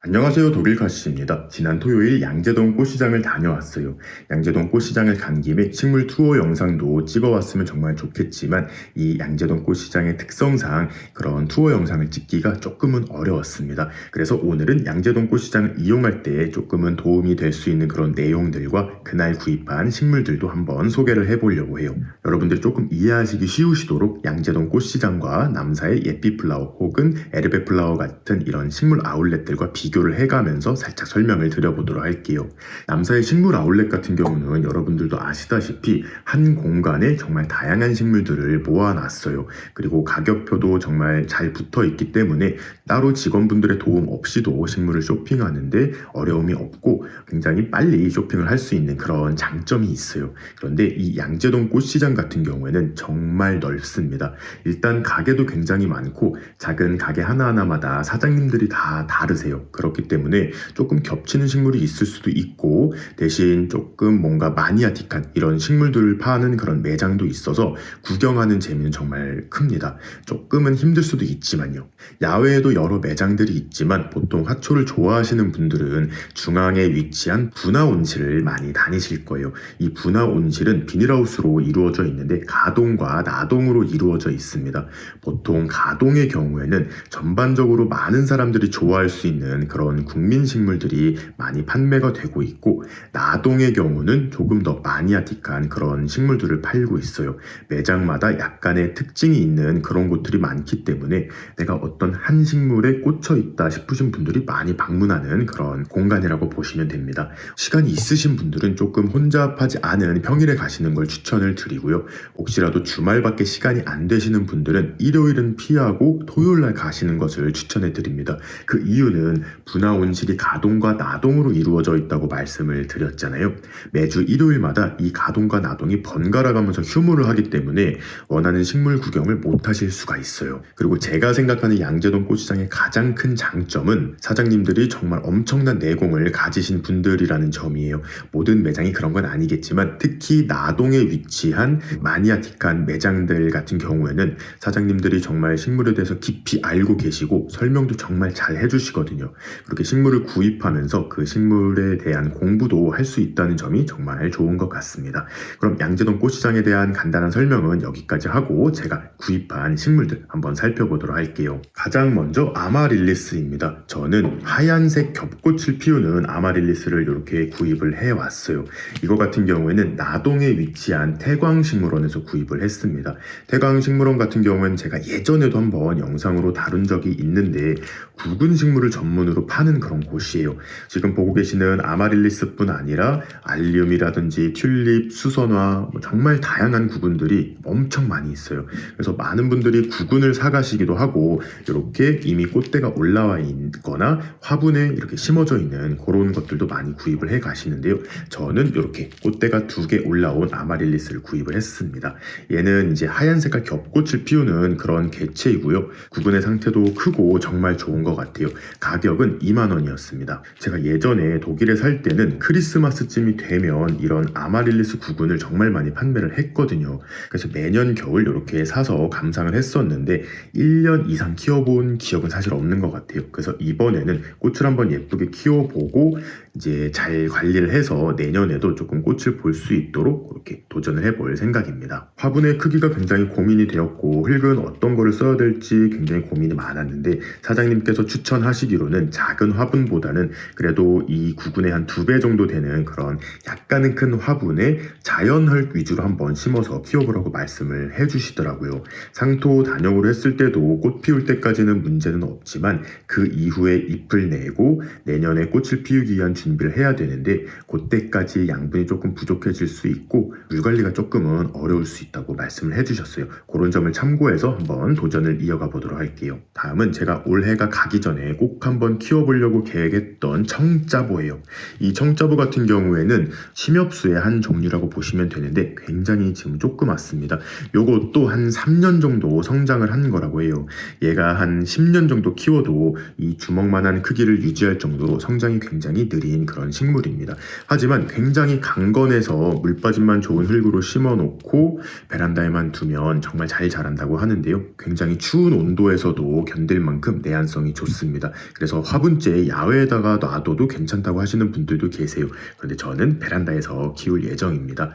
안녕하세요. 독일카시입니다. 지난 토요일 양재동 꽃시장을 다녀왔어요. 양재동 꽃시장을 간 김에 식물 투어 영상도 찍어왔으면 정말 좋겠지만 이 양재동 꽃시장의 특성상 그런 투어 영상을 찍기가 조금은 어려웠습니다. 그래서 오늘은 양재동 꽃시장을 이용할 때 조금은 도움이 될 수 있는 그런 내용들과 그날 구입한 식물들도 한번 소개를 해보려고 해요. 여러분들이 조금 이해하시기 쉬우시도록 양재동 꽃시장과 남사의 예삐플라워 혹은 에르베플라워 같은 이런 식물 아울렛들과 비교를 해가면서 살짝 설명을 드려보도록 할게요. 남사의 식물 아울렛 같은 경우는 여러분들도 아시다시피 한 공간에 정말 다양한 식물들을 모아놨어요. 그리고 가격표도 정말 잘 붙어 있기 때문에 따로 직원분들의 도움 없이도 식물을 쇼핑하는데 어려움이 없고 굉장히 빨리 쇼핑을 할 수 있는 그런 장점이 있어요. 그런데 이 양재동 꽃시장 같은 경우에는 정말 넓습니다. 일단 가게도 굉장히 많고 작은 가게 하나하나마다 사장님들이 다 다르세요. 그렇기 때문에 조금 겹치는 식물이 있을 수도 있고 대신 조금 뭔가 마니아틱한 이런 식물들을 파는 그런 매장도 있어서 구경하는 재미는 정말 큽니다. 조금은 힘들 수도 있지만요. 야외에도 여러 매장들이 있지만 보통 화초를 좋아하시는 분들은 중앙에 위치한 분화온실을 많이 다니실 거예요. 이 분화온실은 비닐하우스로 이루어져 있는데 가동과 나동으로 이루어져 있습니다. 보통 가동의 경우에는 전반적으로 많은 사람들이 좋아할 수 있는 그런 국민 식물들이 많이 판매가 되고 있고 나동의 경우는 조금 더 마니아틱한 그런 식물들을 팔고 있어요. 매장마다 약간의 특징이 있는 그런 곳들이 많기 때문에 내가 어떤 한 식물에 꽂혀 있다 싶으신 분들이 많이 방문하는 그런 공간이라고 보시면 됩니다. 시간이 있으신 분들은 조금 혼잡하지 않은 평일에 가시는 걸 추천을 드리고요. 혹시라도 주말밖에 시간이 안 되시는 분들은 일요일은 피하고 토요일날 가시는 것을 추천해 드립니다. 그 이유는 분화온실이 가동과 나동으로 이루어져 있다고 말씀을 드렸잖아요. 매주 일요일마다 이 가동과 나동이 번갈아 가면서 휴무를 하기 때문에 원하는 식물 구경을 못 하실 수가 있어요. 그리고 제가 생각하는 양재동 꽃시장의 가장 큰 장점은 사장님들이 정말 엄청난 내공을 가지신 분들이라는 점이에요. 모든 매장이 그런 건 아니겠지만 특히 나동에 위치한 마니아틱한 매장들 같은 경우에는 사장님들이 정말 식물에 대해서 깊이 알고 계시고 설명도 정말 잘 해주시거든요. 그렇게 식물을 구입하면서 그 식물에 대한 공부도 할 수 있다는 점이 정말 좋은 것 같습니다. 그럼 양재동 꽃시장에 대한 간단한 설명은 여기까지 하고 제가 구입한 식물들 한번 살펴보도록 할게요. 가장 먼저 아마릴리스입니다. 저는 하얀색 겹꽃을 피우는 아마릴리스를 이렇게 구입을 해왔어요. 이거 같은 경우에는 나동에 위치한 태광식물원에서 구입을 했습니다. 태광식물원 같은 경우는 제가 예전에도 한번 영상으로 다룬 적이 있는데 굵은 식물을 전문으로 파는 그런 곳이에요. 지금 보고 계시는 아마릴리스뿐 아니라 알리움이라든지 튤립, 수선화 정말 다양한 구근들이 엄청 많이 있어요. 그래서 많은 분들이 구근을 사가시기도 하고 이렇게 이미 꽃대가 올라와 있거나 화분에 이렇게 심어져 있는 그런 것들도 많이 구입을 해 가시는데요. 저는 이렇게 꽃대가 2개 올라온 아마릴리스를 구입을 했습니다. 얘는 이제 하얀 색깔 겹꽃을 피우는 그런 개체이고요. 구근의 상태도 크고 정말 좋은 것 같아요. 가격은 2만원이었습니다. 제가 예전에 독일에 살 때는 크리스마스쯤이 되면 이런 아마릴리스 구근을 정말 많이 판매를 했거든요. 그래서 매년 겨울 이렇게 사서 감상을 했었는데 1년 이상 키워본 기억은 사실 없는 것 같아요. 그래서 이번에는 꽃을 한번 예쁘게 키워보고 이제 잘 관리를 해서 내년에도 조금 꽃을 볼 수 있도록 그렇게 도전을 해볼 생각입니다. 화분의 크기가 굉장히 고민이 되었고 흙은 어떤 거를 써야 될지 굉장히 고민이 많았는데 사장님께서 추천하시기로는 작은 화분보다는 그래도 이 구근의 한 2배 정도 되는 그런 약간은 큰 화분에 자연흙 위주로 한번 심어서 키워보라고 말씀을 해주시더라고요. 상토 단용으로 했을 때도 꽃 피울 때까지는 문제는 없지만 그 이후에 잎을 내고 내년에 꽃을 피우기 위한 준비를 해야 되는데 그때까지 양분이 조금 부족해질 수 있고 물 관리가 조금은 어려울 수 있다고 말씀을 해주셨어요. 그런 점을 참고해서 한번 도전을 이어가 보도록 할게요. 다음은 제가 올해가 가기 전에 꼭 한번 키워보려고 계획했던 청자보예요. 이 청자보 같은 경우에는 심엽수의 한 종류라고 보시면 되는데 굉장히 지금 조그맣습니다. 요것도 한 3년 정도 성장을 한 거라고 해요. 얘가 한 10년 정도 키워도 이 주먹만한 크기를 유지할 정도로 성장이 굉장히 느린 아닌 그런 식물입니다. 하지만 굉장히 강건해서 물빠짐만 좋은 흙으로 심어놓고 베란다에만 두면 정말 잘 자란다고 하는데요. 굉장히 추운 온도에서도 견딜 만큼 내한성이 좋습니다. 그래서 화분째에 야외에다가 놔둬도 괜찮다고 하시는 분들도 계세요. 그런데 저는 베란다에서 키울 예정입니다.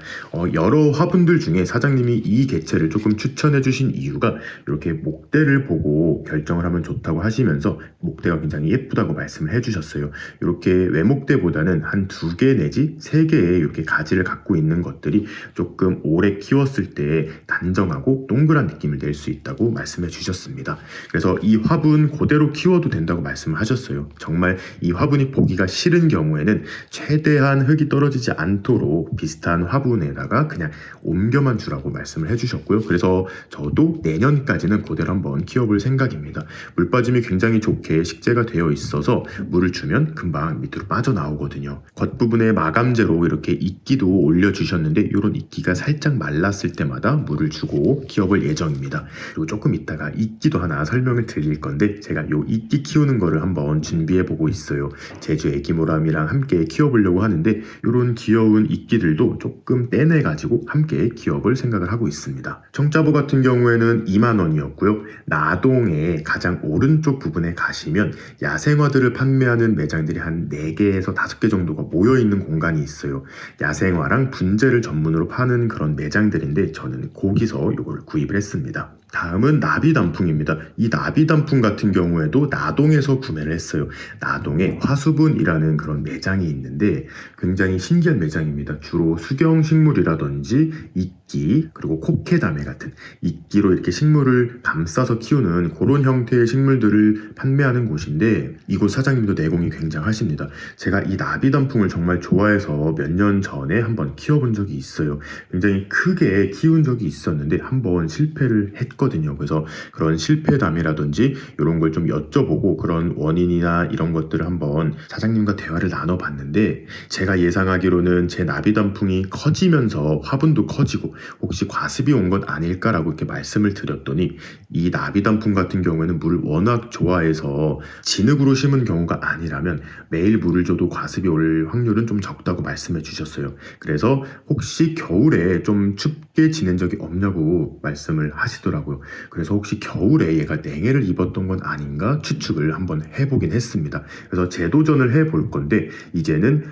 여러 화분들 중에 사장님이 이 개체를 조금 추천해 주신 이유가 이렇게 목대를 보고 결정을 하면 좋다고 하시면서 목대가 굉장히 예쁘다고 말씀을 해주셨어요. 이렇게 외목대보다는 한 2개 내지 3개의 이렇게 가지를 갖고 있는 것들이 조금 오래 키웠을 때 단정하고 동그란 느낌을 낼 수 있다고 말씀해 주셨습니다. 그래서 이 화분 그대로 키워도 된다고 말씀을 하셨어요. 정말 이 화분이 보기가 싫은 경우에는 최대한 흙이 떨어지지 않도록 비슷한 화분에다가 그냥 옮겨만 주라고 말씀을 해주셨고요. 그래서 저도 내년까지는 그대로 한번 키워볼 생각입니다. 물빠짐이 굉장히 좋게 식재가 되어 있어서 물을 주면 금방 밑으로 빠져나오거든요. 겉부분에 마감재로 이렇게 이끼도 올려주셨는데 이런 이끼가 살짝 말랐을 때마다 물을 주고 키워볼 예정입니다. 그리고 조금 이따가 이끼도 하나 설명을 드릴 건데 제가 요 이끼 키우는 거를 한번 준비해 보고 있어요. 제주 애기모람이랑 함께 키워보려고 하는데 이런 귀여운 이끼들도 조금 떼내가지고 함께 키워볼 생각을 하고 있습니다. 청자보 같은 경우에는 2만 원이었고요. 나동의 가장 오른쪽 부분에 가시면 야생화들을 판매하는 매장들이 한 4개에서 5개 정도가 모여있는 공간이 있어요. 야생화랑 분재를 전문으로 파는 그런 매장들인데 저는 거기서 이걸 구입을 했습니다. 다음은 나비단풍입니다. 이 나비단풍 같은 경우에도 나동에서 구매를 했어요. 나동에 화수분이라는 그런 매장이 있는데 굉장히 신기한 매장입니다. 주로 수경식물이라든지 이끼 그리고 코케다메 같은 이끼로 이렇게 식물을 감싸서 키우는 그런 형태의 식물들을 판매하는 곳인데 이곳 사장님도 내공이 굉장하십니다. 제가 이 나비단풍을 정말 좋아해서 몇 년 전에 한번 키워본 적이 있어요. 굉장히 크게 키운 적이 있었는데 한번 실패를 했거든요. 그래서 그런 실패담이라든지 이런 걸 좀 여쭤보고 그런 원인이나 이런 것들을 한번 사장님과 대화를 나눠봤는데 제가 예상하기로는 제 나비단풍이 커지면서 화분도 커지고 혹시 과습이 온 건 아닐까라고 이렇게 말씀을 드렸더니 이 나비단풍 같은 경우에는 물을 워낙 좋아해서 진흙으로 심은 경우가 아니라면 매일 물을 줘도 과습이 올 확률은 좀 적다고 말씀해 주셨어요. 그래서 혹시 겨울에 좀 춥게 지낸 적이 없냐고 말씀을 하시더라고요. 그래서 혹시 겨울에 얘가 냉해를 입었던 건 아닌가 추측을 한번 해보긴 했습니다. 그래서 재도전을 해볼 건데 이제는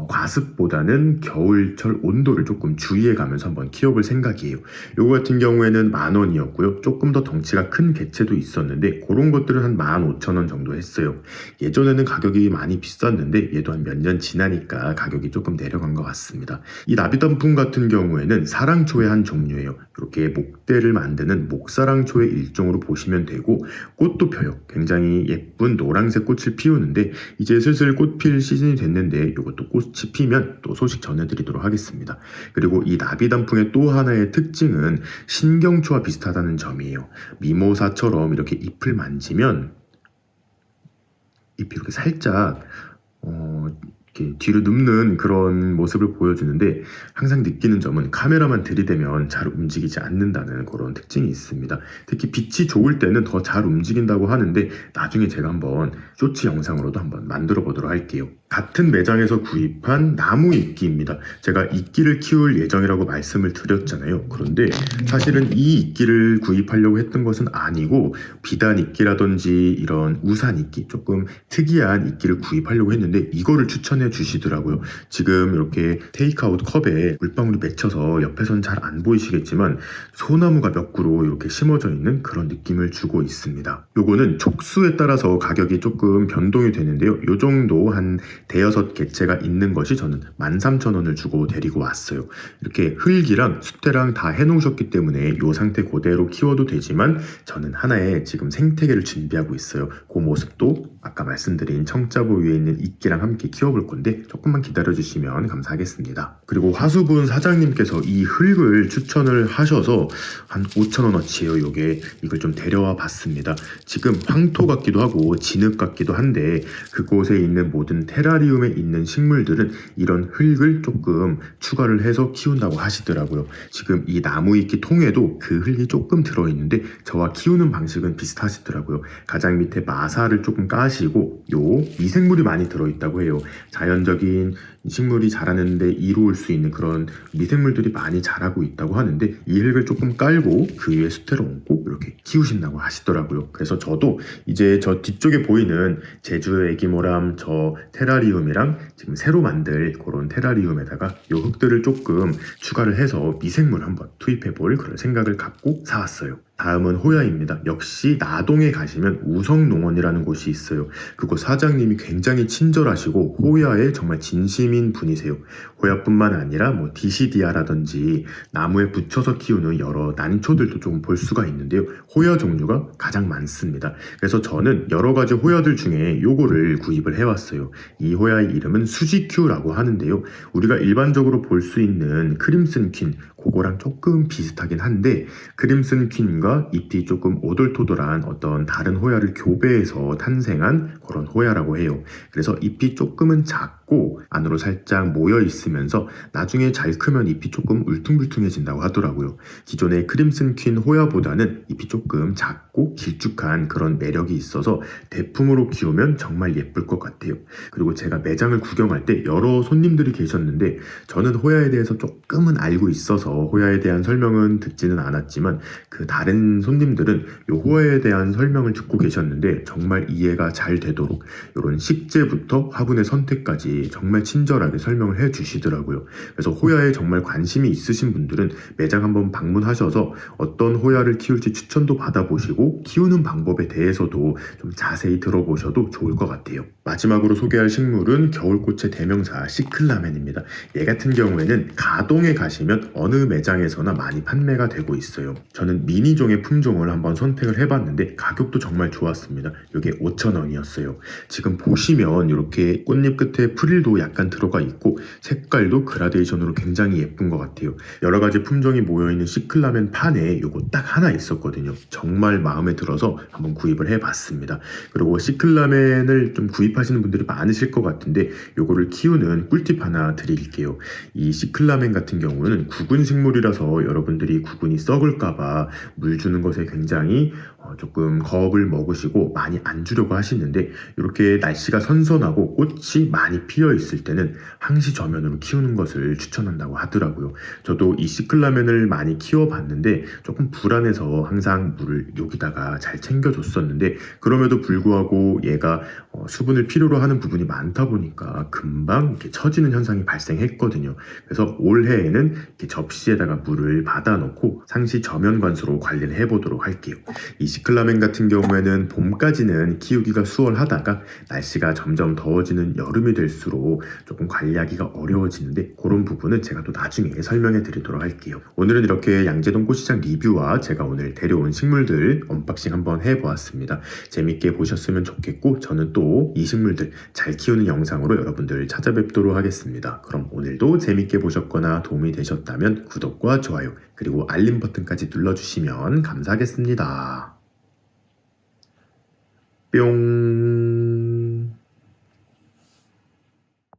과습보다는 겨울철 온도를 조금 주의해가면서 한번 키워볼 생각이에요. 요거 같은 경우에는 10,000원이었고요. 조금 더 덩치가 큰 개체도 있었는데 그런 것들은 한 15,000원 정도 했어요. 예전에는 가격이 많이 비쌌는데 얘도 한 몇 년 지나니까 가격이 조금 내려간 것 같습니다. 이 나비단풍 같은 경우에는 사랑초의 한 종류예요. 이렇게 목대를 만드는 목사랑초의 일종으로 보시면 되고 꽃도 펴요. 굉장히 예쁜 노란색 꽃을 피우는데 이제 슬슬 꽃 필 시즌이 됐는데 이것도 꽃이 피면 또 소식 전해드리도록 하겠습니다. 그리고 이 나비단풍의 또 하나의 특징은 신경초와 비슷하다는 점이에요. 미모사처럼 이렇게 잎을 만지면 잎이 이렇게 살짝 이렇게 뒤로 눕는 그런 모습을 보여주는데 항상 느끼는 점은 카메라만 들이대면 잘 움직이지 않는다는 그런 특징이 있습니다. 특히 빛이 좋을 때는 더 잘 움직인다고 하는데 나중에 제가 한번 쇼츠 영상으로도 한번 만들어 보도록 할게요. 같은 매장에서 구입한 나무 이끼입니다. 제가 이끼를 키울 예정이라고 말씀을 드렸잖아요. 그런데 사실은 이 이끼를 구입하려고 했던 것은 아니고 비단 이끼라든지 이런 우산 이끼 조금 특이한 이끼를 구입하려고 했는데 이거를 추천해 주시더라고요. 지금 이렇게 테이크아웃 컵에 물방울이 맺혀서 옆에서는 잘 안 보이시겠지만 소나무가 몇 그루 이렇게 심어져 있는 그런 느낌을 주고 있습니다. 요거는 촉수에 따라서 가격이 조금 변동이 되는데요. 요 정도 한 대여섯 개체가 있는 것이 저는 13,000원을 주고 데리고 왔어요. 이렇게 흙이랑 수태랑 다 해놓으셨기 때문에 이 상태 그대로 키워도 되지만 저는 하나의 지금 생태계를 준비하고 있어요. 그 모습도 아까 말씀드린 청자보 위에 있는 이끼랑 함께 키워볼 건데 조금만 기다려주시면 감사하겠습니다. 그리고 화수분 사장님께서 이 흙을 추천을 하셔서 한 5,000원어치예요. 이걸 좀 데려와 봤습니다. 지금 황토 같기도 하고 진흙 같기도 한데 그곳에 있는 모든 테라리움에 있는 식물들은 이런 흙을 조금 추가를 해서 키운다고 하시더라고요. 지금 이 나무 이끼 통에도 그 흙이 조금 들어있는데 저와 키우는 방식은 비슷하시더라고요. 가장 밑에 마사를 조금 하시고 요 미생물이 많이 들어있다고 해요. 자연적인 식물이 자라는데 이로울 수 있는 그런 미생물들이 많이 자라고 있다고 하는데 이 흙을 조금 깔고 그 위에 수태를 얹고 이렇게 키우신다고 하시더라고요. 그래서 저도 이제 저 뒤쪽에 보이는 제주 애기모람 저 테라리움이랑 지금 새로 만들 그런 테라리움에다가 요 흙들을 조금 추가를 해서 미생물 한번 투입해 볼 그런 생각을 갖고 사왔어요. 다음은 호야입니다. 역시 나동에 가시면 우성농원이라는 곳이 있어요. 그곳 사장님이 굉장히 친절하시고 호야에 정말 진심인 분이세요. 호야뿐만 아니라 뭐 디시디아라든지 나무에 붙여서 키우는 여러 난초들도 좀 볼 수가 있는데요. 호야 종류가 가장 많습니다. 그래서 저는 여러 가지 호야들 중에 요거를 구입을 해왔어요. 이 호야의 이름은 수지큐라고 하는데요. 우리가 일반적으로 볼 수 있는 크림슨 퀸 그거랑 조금 비슷하긴 한데 크림슨 퀸과 잎이 조금 오돌토돌한 어떤 다른 호야를 교배해서 탄생한 그런 호야라고 해요. 그래서 잎이 조금은 작고 안으로 살짝 모여 있으면서 나중에 잘 크면 잎이 조금 울퉁불퉁해진다고 하더라고요. 기존의 크림슨 퀸 호야보다는 잎이 조금 작고 길쭉한 그런 매력이 있어서 대품으로 키우면 정말 예쁠 것 같아요. 그리고 제가 매장을 구경할 때 여러 손님들이 계셨는데 저는 호야에 대해서 조금은 알고 있어서 호야에 대한 설명은 듣지는 않았지만 그 다른 손님들은 이 호야에 대한 설명을 듣고 계셨는데 정말 이해가 잘 되도록 이런 식재부터 화분의 선택까지 정말 친절하게 설명을 해 주시더라고요. 그래서 호야에 정말 관심이 있으신 분들은 매장 한번 방문하셔서 어떤 호야를 키울지 추천도 받아보시고 키우는 방법에 대해서도 좀 자세히 들어보셔도 좋을 것 같아요. 마지막으로 소개할 식물은 겨울꽃의 대명사 시클라멘입니다. 얘 같은 경우에는 가동에 가시면 어느 매장에서나 많이 판매가 되고 있어요. 저는 미니종의 품종을 한번 선택을 해봤는데 가격도 정말 좋았습니다. 이게 5,000원이었어요. 지금 보시면 이렇게 꽃잎 끝에 프릴도 약간 들어가 있고 색깔도 그라데이션으로 굉장히 예쁜 것 같아요. 여러 가지 품종이 모여있는 시클라멘 판에 이거 딱 하나 있었거든요. 정말 마음에 들어서 한번 구입을 해봤습니다. 그리고 시클라멘을 좀 구입하시는 분들이 많으실 것 같은데 이거를 키우는 꿀팁 하나 드릴게요. 이 시클라멘 같은 경우는 구근 식물이라서 여러분들이 구근이 썩을까봐 물 주는 것에 굉장히 조금 겁을 먹으시고 많이 안 주려고 하시는데 이렇게 날씨가 선선하고 꽃이 많이 피어 있을 때는 항시 저면으로 키우는 것을 추천한다고 하더라고요. 저도 이 시클라멘을 많이 키워봤는데 조금 불안해서 항상 물을 여기다가 잘 챙겨줬었는데 그럼에도 불구하고 얘가 수분을 필요로 하는 부분이 많다 보니까 금방 이렇게 처지는 현상이 발생했거든요. 그래서 올해에는 이렇게 접시에다가 물을 받아 넣고 상시 저면 관수로 관리를 해보도록 할게요. 이 시클라멘 같은 경우에는 봄까지는 키우기가 수월하다가 날씨가 점점 더워지는 여름이 될수록 조금 관리하기가 어려워지는데 그런 부분은 제가 또 나중에 설명해 드리도록 할게요. 오늘은 이렇게 양재동 꽃시장 리뷰와 제가 오늘 데려온 식물들 언박싱 한번 해보았습니다. 재밌게 보셨으면 좋겠고 저는 또 이 식물들 잘 키우는 영상으로 여러분들 찾아뵙도록 하겠습니다. 그럼 오늘도 재밌게 보셨거나 도움이 되셨다면 구독과 좋아요 그리고 알림 버튼까지 눌러주시면 감사하겠습니다. 뿅.